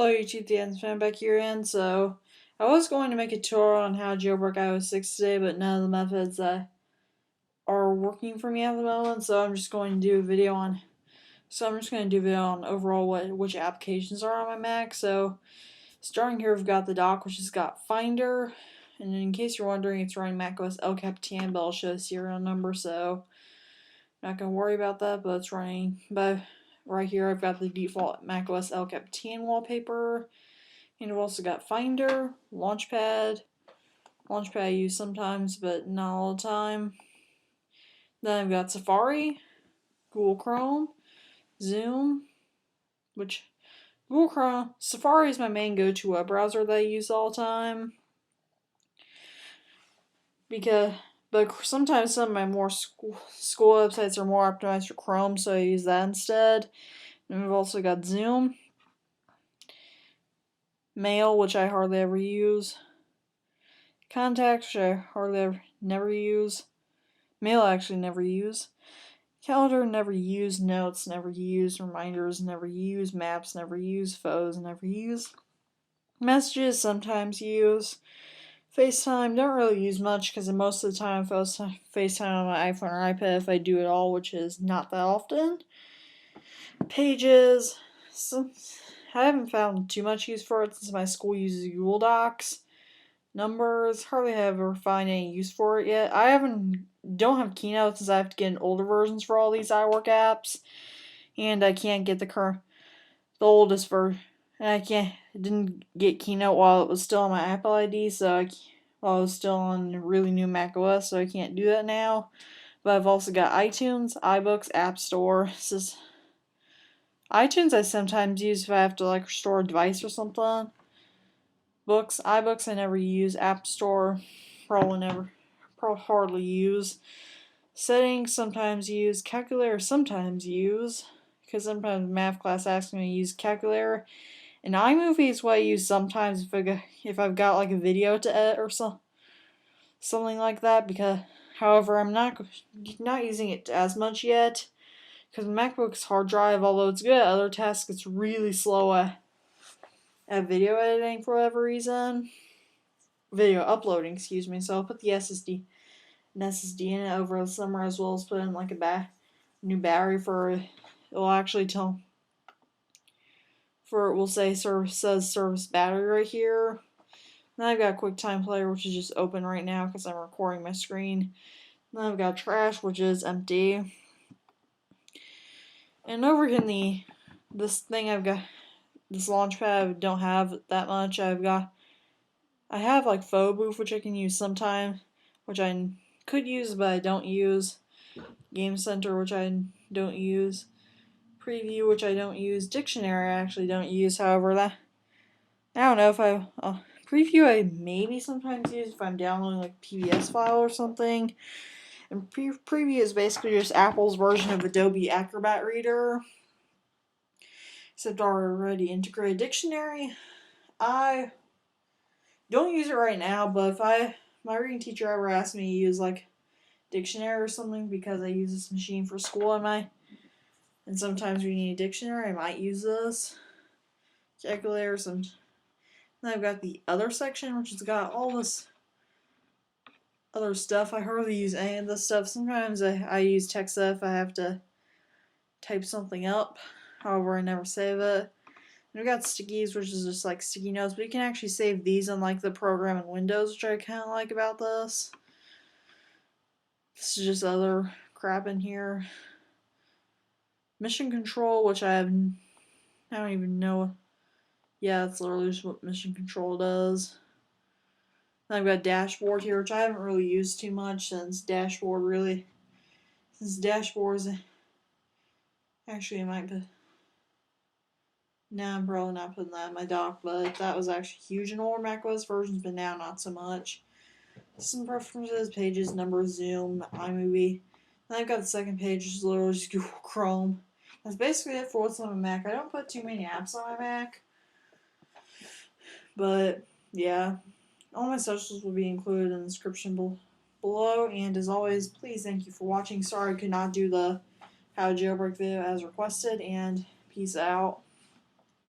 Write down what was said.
Hello YouTube, the Ends fan back here, and so I was going to make a tutorial on how to jailbreak iOS 6 today, but none of the methods are working for me at the moment, so I'm just going to do a video on overall which applications are on my Mac. So starting here, we've got the dock, which has got Finder, and in case you're wondering, it's running macOS El Capitan, but I'll show a serial number, so I'm not gonna worry about that. But it's running. But right here, I've got the default macOS El Capitan wallpaper. And I've also got Finder, Launchpad. Launchpad I use sometimes, but not all the time. Then I've got Safari, Google Chrome, Zoom, which Safari is my main go-to web browser that I use all the time. But sometimes some of my more school websites are more optimized for Chrome, so I use that instead. And we've also got Zoom, Mail, which I hardly ever use, Contacts, which I never use, Mail I actually never use, Calendar never use, Notes never use, Reminders never use, Maps never use, Photos never use, Messages sometimes use, FaceTime don't really use much because most of the time I FaceTime on my iPhone or iPad if I do it all, which is not that often. Pages, I haven't found too much use for it since my school uses Google Docs. Numbers, hardly ever find any use for it yet. Don't have Keynote since I have to get older versions for all these iWork apps, and I can't get the oldest version. And I didn't get Keynote while it was still on my Apple ID, while it was still on really new Mac OS, so I can't do that now. But I've also got iTunes, iBooks, App Store. iTunes I sometimes use if I have to restore a device or something. iBooks I never use. App Store probably hardly use. Settings sometimes use. Calculator sometimes use, because sometimes math class asks me to use calculator. And iMovie is what I use sometimes if I've got a video to edit or something like that. However, I'm not using it as much yet because MacBook's hard drive, although it's good at other tasks, it's really slow at video editing for whatever reason. Video uploading, excuse me. So I'll put the SSD in it over the summer, as well as put in a new battery it'll actually tell for it will say says service battery right here. Then I've got QuickTime Player, which is just open right now because I'm recording my screen. Then I've got Trash, which is empty. And over in this thing I've got this Launchpad, I don't have that much. I have Photo Booth, which I can use sometime, which I could use but I don't use. Game Center, which I don't use. Preview, which I don't use. Dictionary, I actually don't use. However, I don't know if Preview I maybe sometimes use if I'm downloading a PBS file or something. And Preview is basically just Apple's version of Adobe Acrobat Reader, except already integrated. Dictionary, I don't use it right now, but if my reading teacher ever asked me to use dictionary or something, because I use this machine for school and sometimes we need a dictionary, I might use this. Calculator, then I've got the other section, which has got all this other stuff. I hardly use any of this stuff. Sometimes I use TextF if I have to type something up. However, I never save it. And we've got stickies, which is just sticky notes, but you can actually save these on the program in Windows, which I kind of like about this. This is just other crap in here. Mission Control, which I don't even know. Yeah, that's literally just what Mission Control does. Then I've got Dashboard here, which I haven't really used too much since Dashboard actually I might put. No, I'm probably not putting that in my dock, but that was actually huge in older macOS versions, but now not so much. Some preferences, pages, numbers, Zoom, iMovie. Then I've got the second page, which is literally just Google Chrome. That's basically it for what's on my Mac. I don't put too many apps on my Mac, but yeah. All my socials will be included in the description below, and as always, please thank you for watching. Sorry I could not do the how to jailbreak video as requested, and peace out.